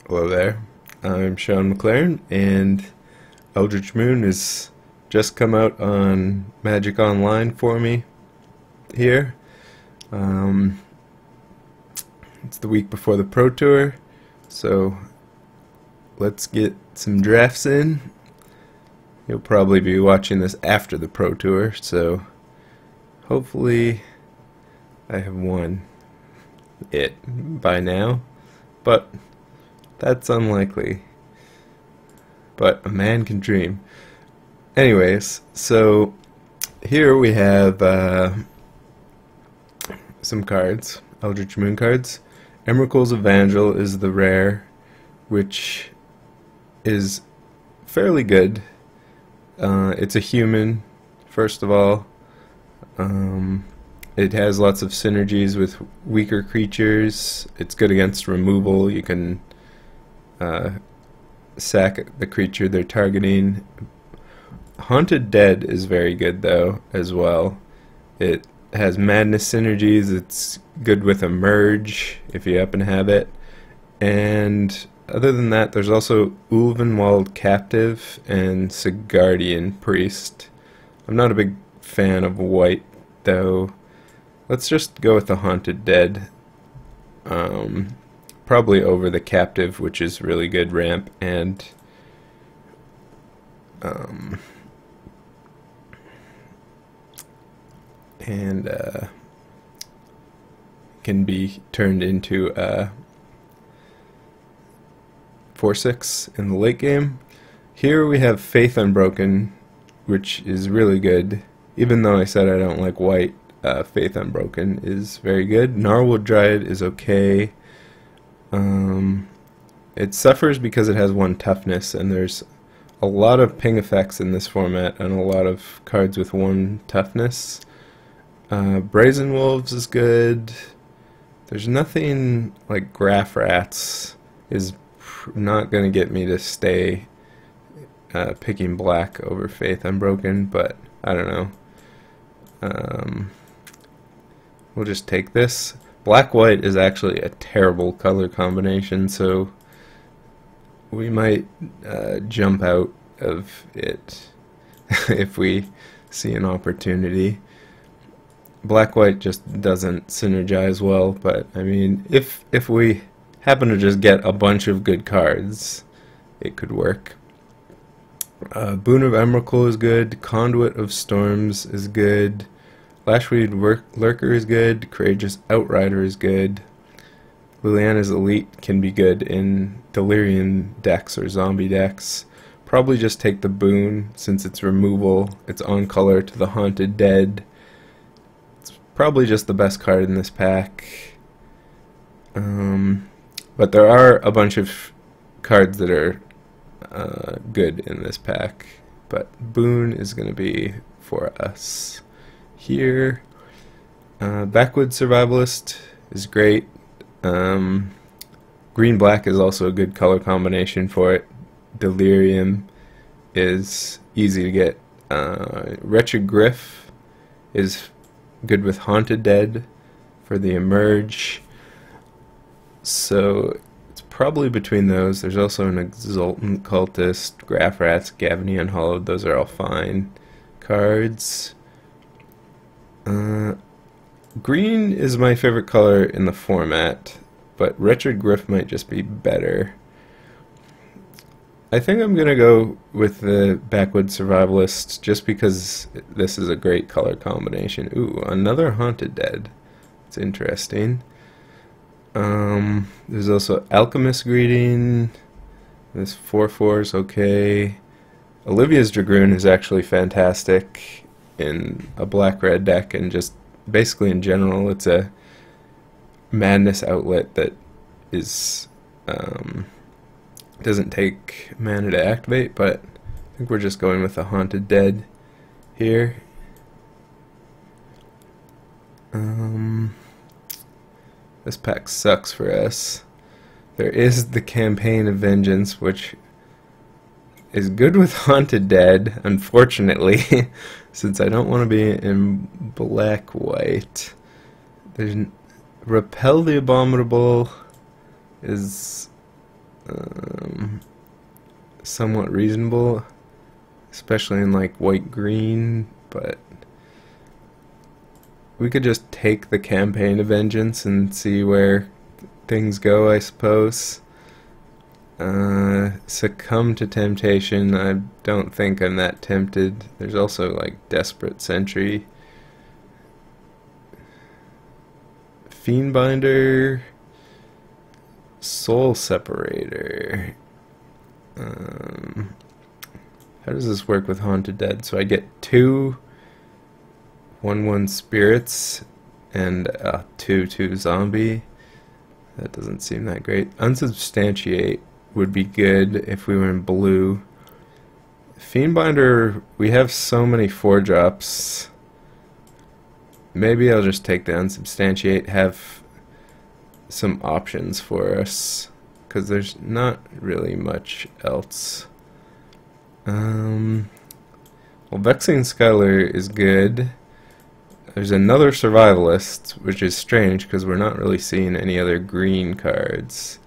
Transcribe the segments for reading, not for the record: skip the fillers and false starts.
Hello there, I'm Shaun McLaren, and Eldritch Moon has just come out on Magic Online for me here. It's the week before the Pro Tour, so let's get some drafts in. You'll probably be watching this after the Pro Tour, so hopefully I have won it by now, but that's unlikely. But a man can dream. Anyways, so here we have some cards, Eldritch Moon cards. Emrakul's Evangel is the rare, which is fairly good. It's a human, first of all. It has lots of synergies with weaker creatures. It's good against removal. You can sack the creature they're targeting. Haunted Dead is very good though as well. It has madness synergies. It's good with a merge if you happen to have it. And other than that, there's also Ulvenwald Captive and Sigardian Priest. I'm not a big fan of white though. Let's just go with the Haunted Dead. Probably over the Captive, which is really good ramp, and can be turned into 4/6 in the late game. Here we have Faith Unbroken, which is really good. Even though I said I don't like white, Faith Unbroken is very good. Gnarlwood Dryad is okay. It suffers because it has 1 toughness, and there's a lot of ping effects in this format and a lot of cards with 1 toughness. Brazen Wolves is good. There's nothing like Graph Rats is not going to get me to stay picking black over Faith Unbroken, but I don't know. We'll just take this. Black-white is actually a terrible color combination, so we might jump out of it if we see an opportunity. Black-white just doesn't synergize well, but I mean, if we happen to just get a bunch of good cards, it could work. Boon of Emrakul is good. Conduit of Storms is good. Lashweed Lurker is good. Courageous Outrider is good. Liliana's Elite can be good in Delirium decks or zombie decks. Probably just take the Boon since it's removal. It's on color to the Haunted Dead. It's probably just the best card in this pack. But there are a bunch of cards that are good in this pack. But Boon is going to be for us. Here, Backwoods Survivalist is great. Green-black is also a good color combination for it. Delirium is easy to get. Wretched Griff is good with Haunted Dead for the Emerge. So it's probably between those. There's also an Exultant Cultist, Graph Rats, Gavony Unhollowed. Those are all fine cards. Green is my favorite color in the format, but Wretched Griff might just be better. I think I'm gonna go with the Backwoods Survivalist just because this is a great color combination. Ooh, another Haunted Dead. It's interesting. There's also Alchemist Greeting. This 4/4 is okay. Olivia's Dragoon is actually fantastic in a black-red deck, and just basically in general. It's a madness outlet that is doesn't take mana to activate, but I think we're just going with the Haunted Dead here. This pack sucks for us. There is the Campaign of Vengeance, which is good with Haunted Dead, unfortunately, since I don't want to be in black-white. There's Repel the Abominable is somewhat reasonable, especially in like white-green, but we could just take the Campaign of Vengeance and see where things go, I suppose. Succumb to Temptation, I don't think I'm that tempted. There's also like Desperate Sentry. Fiendbinder, Soul Separator. How does this work with Haunted Dead? So I get 2 1/1 spirits and a 2/2 zombie. That doesn't seem that great. Unsubstantiate would be good if we were in blue. Fiendbinder, we have so many 4-drops. Maybe I'll just take the Unsubstantiate, have some options for us, because there's not really much else. Well, Vexing Scuttler is good. There's another Survivalist, which is strange because we're not really seeing any other green cards.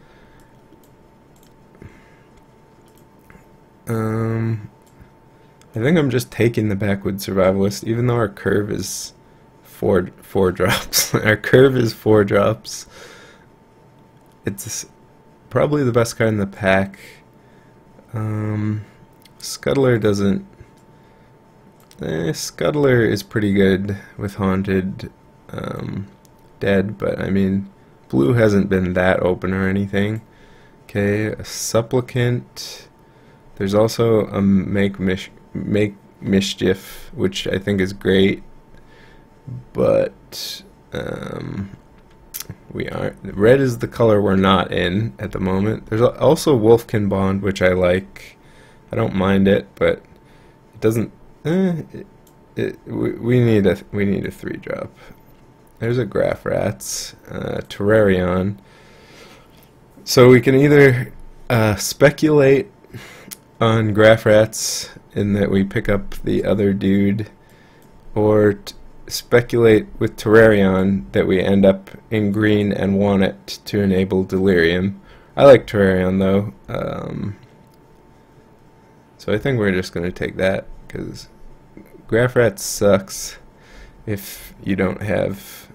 I think I'm just taking the Backwoods Survivalist, even though our curve is four drops. Our curve is 4 drops. It's probably the best card in the pack. Scuttler doesn't... Scuttler is pretty good with Haunted Dead, but I mean, blue hasn't been that open or anything. Okay, a Supplicant. There's also a Make Mischief, which I think is great, but we aren't. Red is the color we're not in at the moment. There's also Wolfkin Bond, which I like. I don't mind it, but it doesn't. We need a 3-drop. There's a Graph Rats, Terrarion. So we can either speculate on Graph Rats in that we pick up the other dude, or speculate with Terrarion that we end up in green and want it to enable Delirium. I like Terrarion though, so I think we're just going to take that, because Graph Rats sucks if you don't have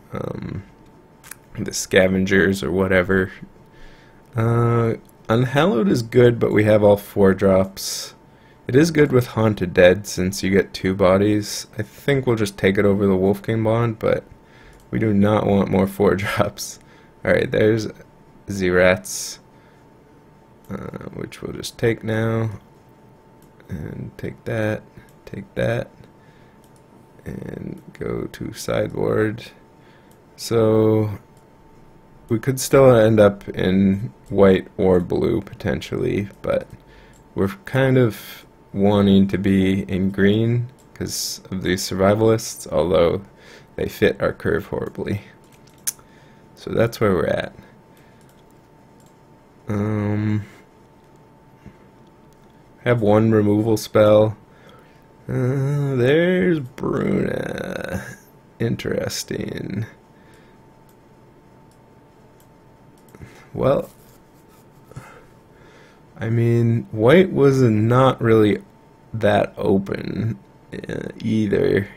the Scavengers or whatever. Unhallowed is good, but we have all 4 drops. It is good with Haunted Dead since you get 2 bodies. I think we'll just take it over the Wolfkin Bond, but we do not want more 4 drops. Alright, there's Z-Rats, which we'll just take now. And take that, and go to sideboard. So we could still end up in white or blue potentially, but we're kind of wanting to be in green because of these Survivalists, although they fit our curve horribly. So that's where we're at. Have 1 removal spell. There's Bruna. Interesting. Well, I mean, white was not really that open either,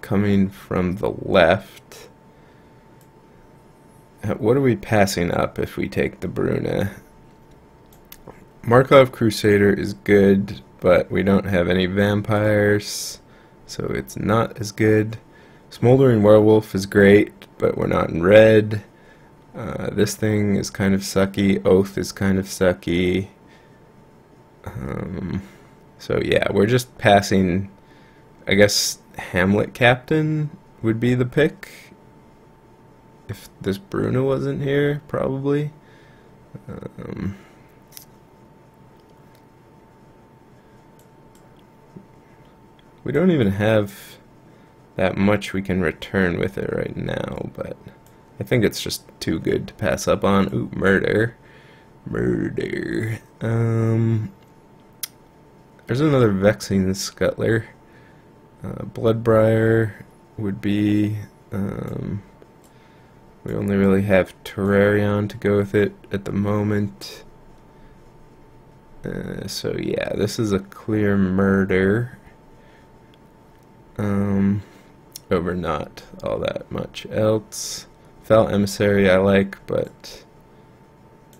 coming from the left. What are we passing up if we take the Bruna? Markov Crusader is good, but we don't have any vampires, so it's not as good. Smoldering Werewolf is great, but we're not in red. This thing is kind of sucky. Oath is kind of sucky. So yeah, we're just passing. I guess Hamlet Captain would be the pick if this Bruna wasn't here, probably. We don't even have that much we can return with it right now, but I think it's just too good to pass up on. Ooh, murder. There's another Vexing Scuttler. Bloodbriar would be We only really have Terrarion to go with it at the moment. So yeah, this is a clear murder over not all that much else. Fel Emissary I like, but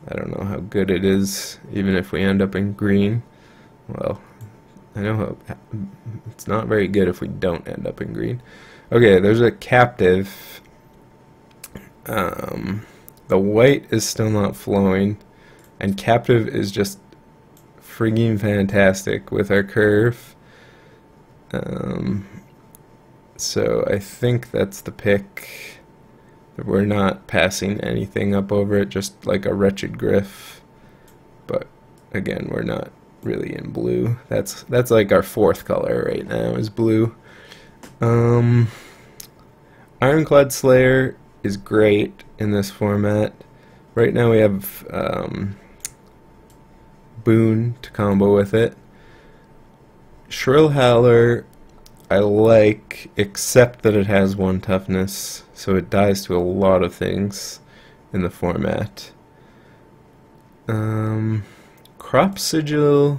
I don't know how good it is, even if we end up in green. Well, I know how it's not very good if we don't end up in green. Okay, there's a captive. The white is still not flowing, and captive is just frigging fantastic with our curve. So I think that's the pick. We're not passing anything up over it, just like a wretched griff. But again, we're not really in blue. That's like our fourth color right now is blue. Ironclad Slayer is great in this format. Right now we have Boon to combo with it. Shrill Howler I like, except that it has 1 toughness, so it dies to a lot of things in the format. Crop Sigil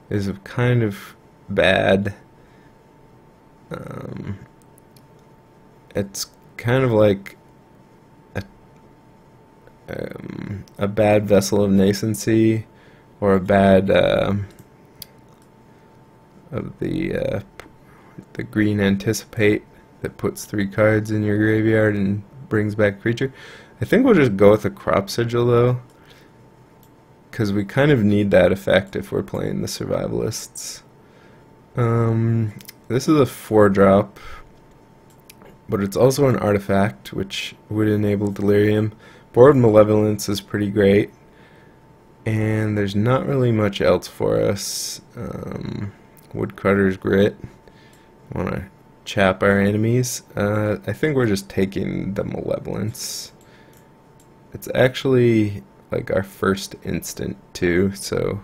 is kind of bad. It's kind of like a bad Vessel of Nascency, or a bad of the green Anticipate that puts 3 cards in your graveyard and brings back a creature. I think we'll just go with a Crop Sigil though, because we kind of need that effect if we're playing the Survivalists. This is a 4-drop, but it's also an artifact which would enable Delirium. Borrowed Malevolence is pretty great, and there's not really much else for us. Woodcutter's Grit. Want to chap our enemies. I think we're just taking the Malevolence. It's actually like our first instant too, so,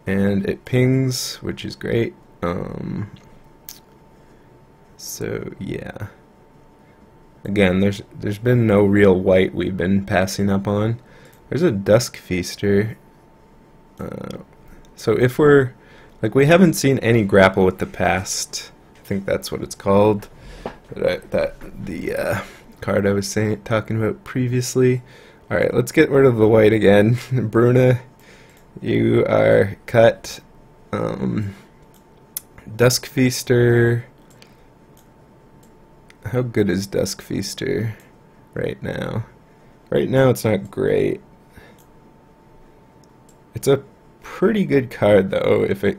and it pings, which is great. So yeah, again, there's been no real white we've been passing up on. There's a Dusk Feaster. So if we're like, we haven't seen any grapple with the past. I think that's what it's called. That the card I was talking about previously. All right, let's get rid of the white again. Bruna, you are cut. Dusk Feaster. How good is Dusk Feaster right now? Right now it's not great. It's a pretty good card though if it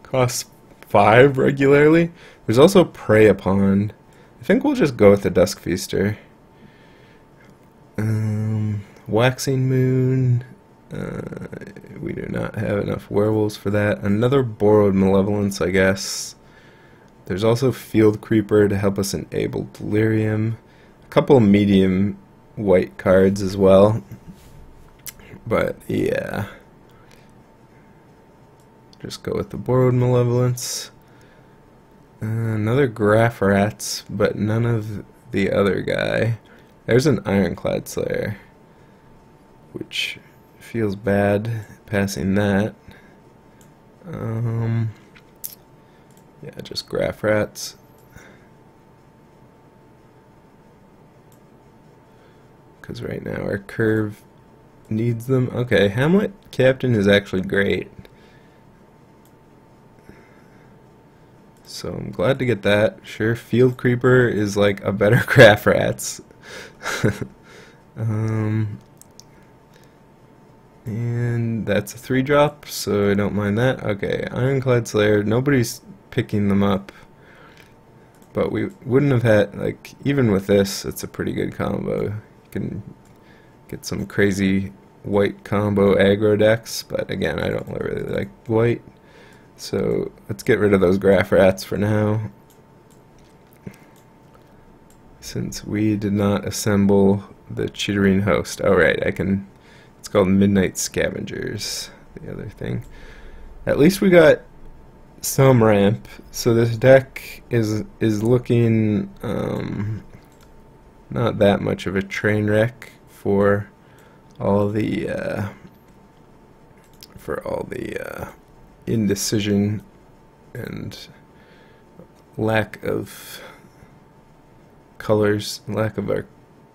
costs 5 regularly. There's also Prey Upon. I think we'll just go with the Dusk Feaster. Waxing Moon. We do not have enough werewolves for that. Another Borrowed Malevolence, I guess. There's also Field Creeper to help us enable Delirium. A couple of medium white cards as well. But yeah. Just go with the Borrowed Malevolence. Another Graph Rats, but none of the other guy. There's an Ironclad Slayer, which feels bad passing that. Yeah, just Graph Rats. Because right now our curve needs them. Okay, Hamlet Captain is actually great. So I'm glad to get that. Sure, Field Creeper is like a better Graph Rats. And that's a 3-drop, so I don't mind that. Okay, Ironclad Slayer, nobody's picking them up. But we wouldn't have had, like, even with this, it's a pretty good combo. You can get some crazy white combo aggro decks, but again, I don't really like white. So let's get rid of those Graph Rats for now, since we did not assemble the Chittering Host. Oh right, I can. It's called Midnight Scavengers. The other thing. At least we got some ramp. So this deck is looking not that much of a train wreck for all the indecision and lack of colors, lack of our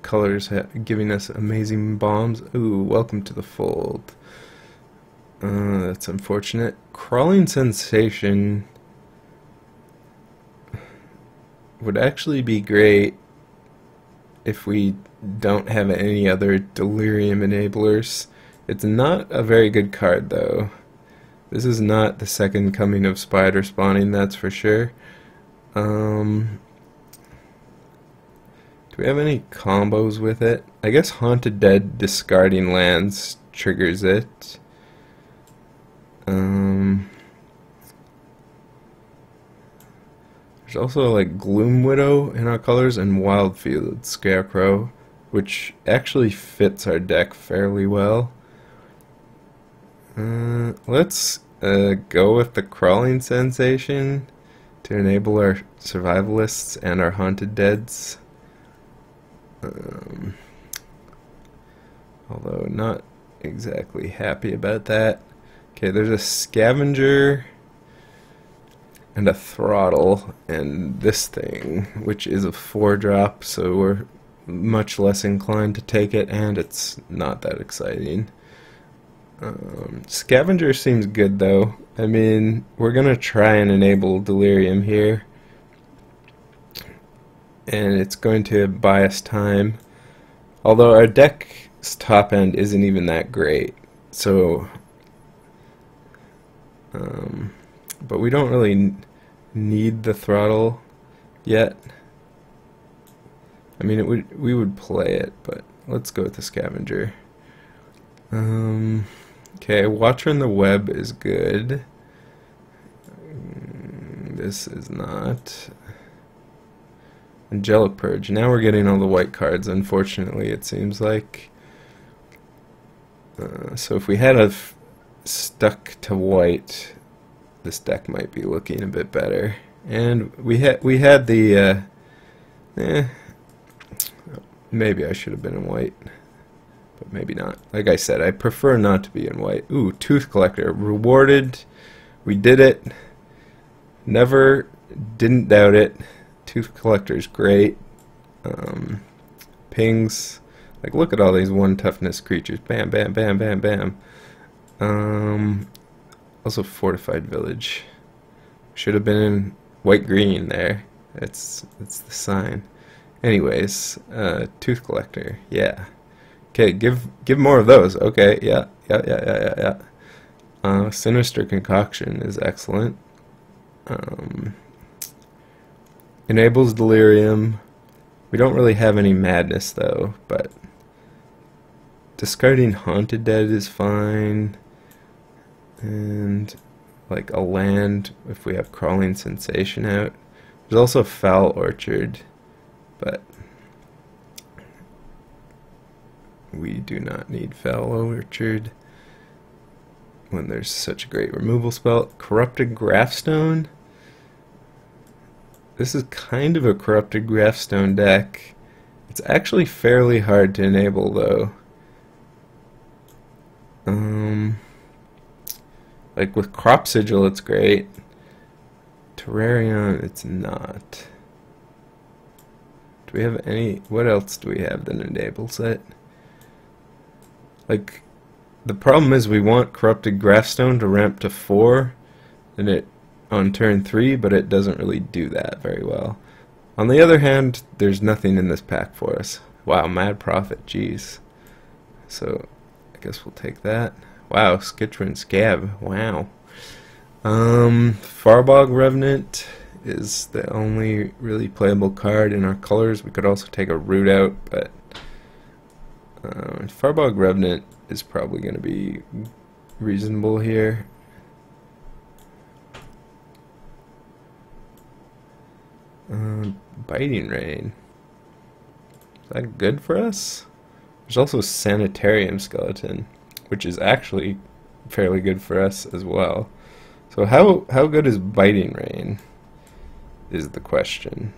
colors giving us amazing bombs. Ooh, welcome to the fold. That's unfortunate. Crawling Sensation would actually be great if we don't have any other Delirium enablers. It's not a very good card though. This is not the second coming of spider spawning, that's for sure. Do we have any combos with it? I guess Haunted Dead discarding lands triggers it. There's also like Gloom Widow in our colors and Wildfield Scarecrow, which actually fits our deck fairly well. Let's go with the Crawling Sensation to enable our Survivalists and our Haunted Deads. Although not exactly happy about that. Okay, there's a Scavenger and a Throttle and this thing, which is a 4-drop, so we're much less inclined to take it, and it's not that exciting. Scavenger seems good though. I mean, we're gonna try and enable Delirium here, and it's going to buy us time, although our deck's top end isn't even that great, so but we don't really need the Throttle yet. I mean, we would play it, but let's go with the Scavenger. Okay, Watcher in the Web is good. This is not. Angelic Purge. Now we're getting all the white cards, unfortunately, it seems like. So if we had stuck to white, this deck might be looking a bit better. And we had the maybe I should have been in white, but maybe not. Like I said, I prefer not to be in white. Ooh, Tooth Collector rewarded. We did it. Never didn't doubt it. Tooth Collector's great. Pings. Like, look at all these 1 toughness creatures. Bam, bam, bam, bam, bam. Also Fortified Village. Should have been in white-green there. It's the sign. Anyways, Tooth Collector. Yeah. Okay, give more of those. Okay, yeah. Sinister Concoction is excellent. Enables Delirium. We don't really have any Madness though, but discarding Haunted Dead is fine. And like a land if we have Crawling Sensation out. There's also Foul Orchard, but we do not need Foul Orchard when there's such a great removal spell. Corrupted Graphstone. This is kind of a Corrupted Graphstone deck. It's actually fairly hard to enable though. Like with Crop Sigil it's great. Terrarion it's not. Do we have any, what else do we have that enables it? Like, the problem is we want Corrupted Graphstone to ramp to 4 and it on turn 3, but it doesn't really do that very well. On the other hand, there's nothing in this pack for us. Wow, Mad Prophet, jeez. So I guess we'll take that. Wow, Skitrin Scab, wow. Farbog Revenant is the only really playable card in our colors. We could also take a Root out, but Farbog Revenant is probably going to be reasonable here. Biting Rain. Is that good for us? There's also Sanitarium Skeleton, which is actually fairly good for us as well. So how good is Biting Rain is the question.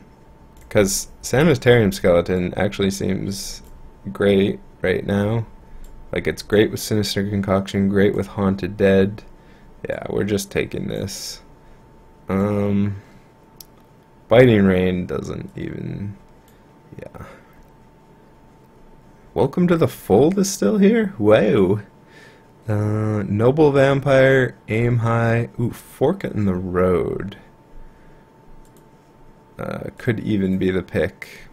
Because Sanitarium Skeleton actually seems great right now. Like, it's great with Sinister Concoction, great with Haunted Dead. Yeah, we're just taking this. Biting Rain doesn't even... yeah. Welcome to the Fold is still here? Wow. Noble Vampire, Aim High. Ooh, Fork in the Road. Could even be the pick.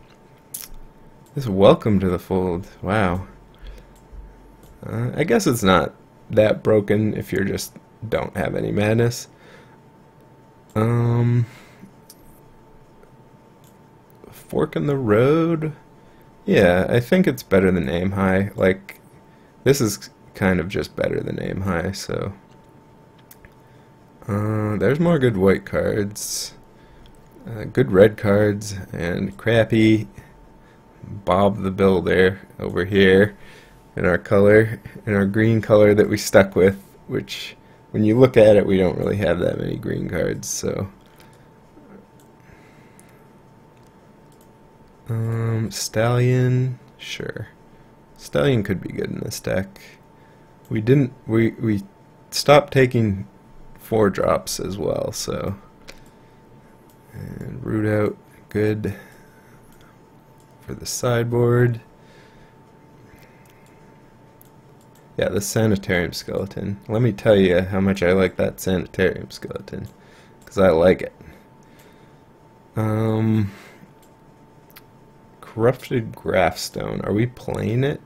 This Welcome to the Fold. Wow. I guess it's not that broken if you just don't have any madness. Fork in the Road? Yeah, I think it's better than Aim High. Like, this is kind of just better than Aim High, so... there's more good white cards. Good red cards, and crappy Bob the Builder over here in our color, in our green color that we stuck with, which, when you look at it, we don't really have that many green cards, so... Stallion, sure. Stallion could be good in this deck. We stopped taking 4-drops as well, so... And Root Out, good for the sideboard. Yeah, the Sanitarium Skeleton. Let me tell you how much I like that Sanitarium Skeleton, because I like it. Corrupted Graphstone. Are we playing it?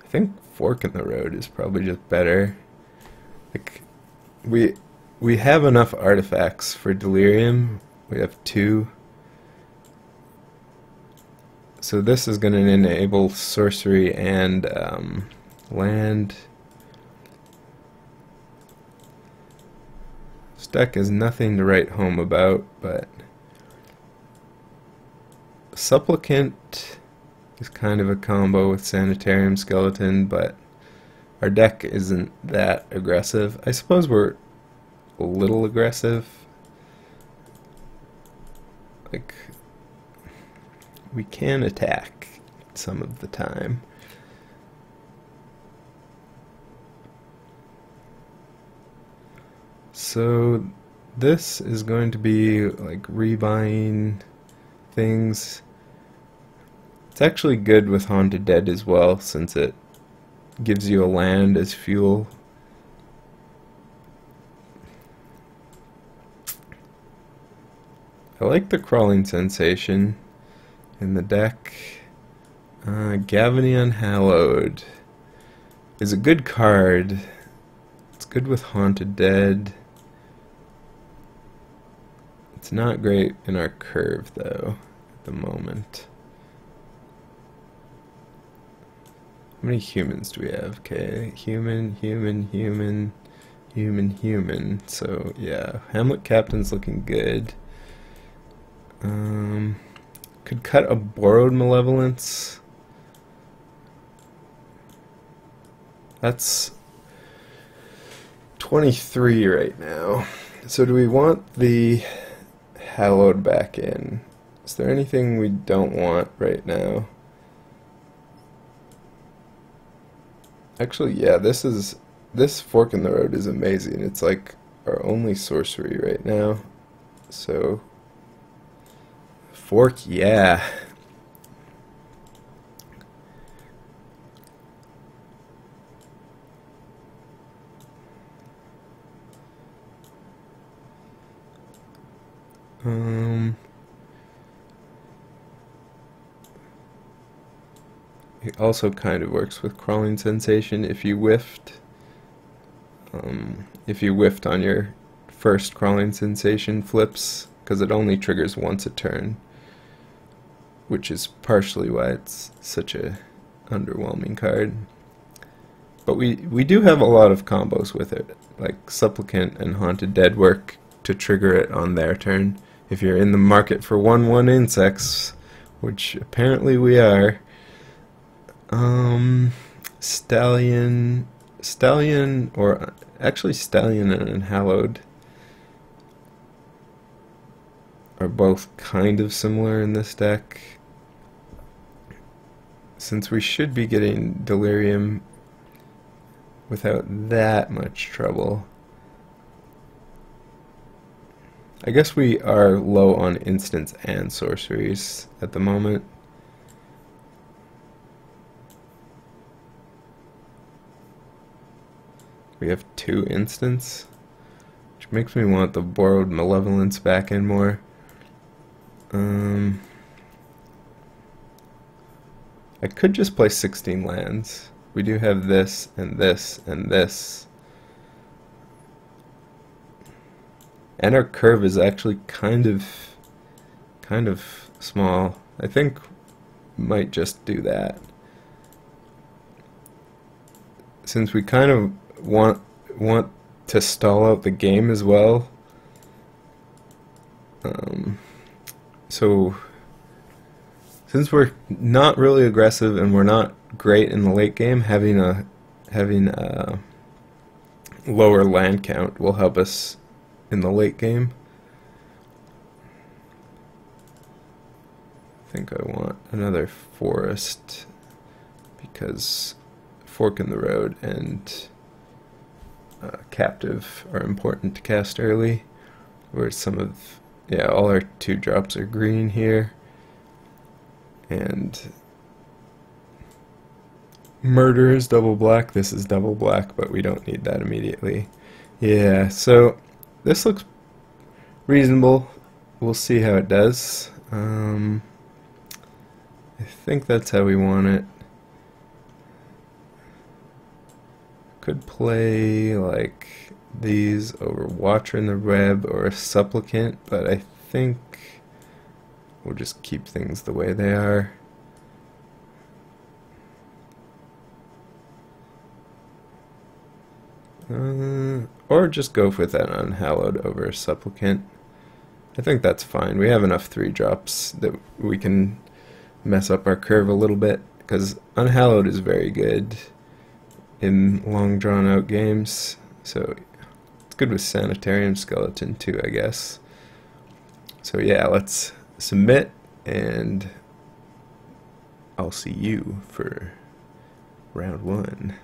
I think Fork in the Road is probably just better. Like, we have enough artifacts for Delirium. We have 2. So this is going to enable sorcery and land. This deck is nothing to write home about, but Supplicant is kind of a combo with Sanitarium Skeleton, but our deck isn't that aggressive. I suppose we're a little aggressive. Like, we can attack some of the time. So this is going to be like rebuying things. It's actually good with Haunted Dead as well, since it gives you a land as fuel. I like the Crawling Sensation in the deck. Gavany Unhallowed is a good card. It's good with Haunted Dead. It's not great in our curve, though, at the moment. How many humans do we have? Okay, human. So, yeah, Hamlet Captain's looking good. Could cut a Borrowed Malevolence. That's 23 right now. So do we want the Hallowed back in? Is there anything we don't want right now? Actually, yeah, this Fork in the Road is amazing. It's like our only sorcery right now. So Fork, yeah. It also kind of works with Crawling Sensation if you whiffed. If you whiffed on your first Crawling Sensation flips, because it only triggers once a turn, which is partially why it's such a underwhelming card. But we do have a lot of combos with it, like Supplicant and Haunted Dead work to trigger it on their turn. If you're in the market for 1/1 insects, which apparently we are. Stallion Stallion, or actually Stallion and Unhallowed, are both kind of similar in this deck. Since we should be getting Delirium without that much trouble. I guess we are low on instants and sorceries at the moment. We have 2 instants, which makes me want the Borrowed Malevolence back in more. I could just play 16 lands. We do have this, and this, and this. And our curve is actually kind of small. I think we might just do that. Since we kind of want to stall out the game as well. So since we're not really aggressive and we're not great in the late game, having a lower land count will help us in the late game. I think I want another forest because Fork in the Road and Captive are important to cast early, where some of, yeah, all our 2-drops are green here, and Murder is double black, this is double black, but we don't need that immediately. Yeah, so this looks reasonable. We'll see how it does. I think that's how we want it. Could play like these over Watcher in the Web or a Supplicant, but I think we'll just keep things the way they are. Or just go with an Unhallowed over a Supplicant. I think that's fine. We have enough 3-drops that we can mess up our curve a little bit, because Unhallowed is very good in long drawn out games, so it's good with Sanitarium Skeleton too, I guess. So yeah, let's submit, and I'll see you for round 1.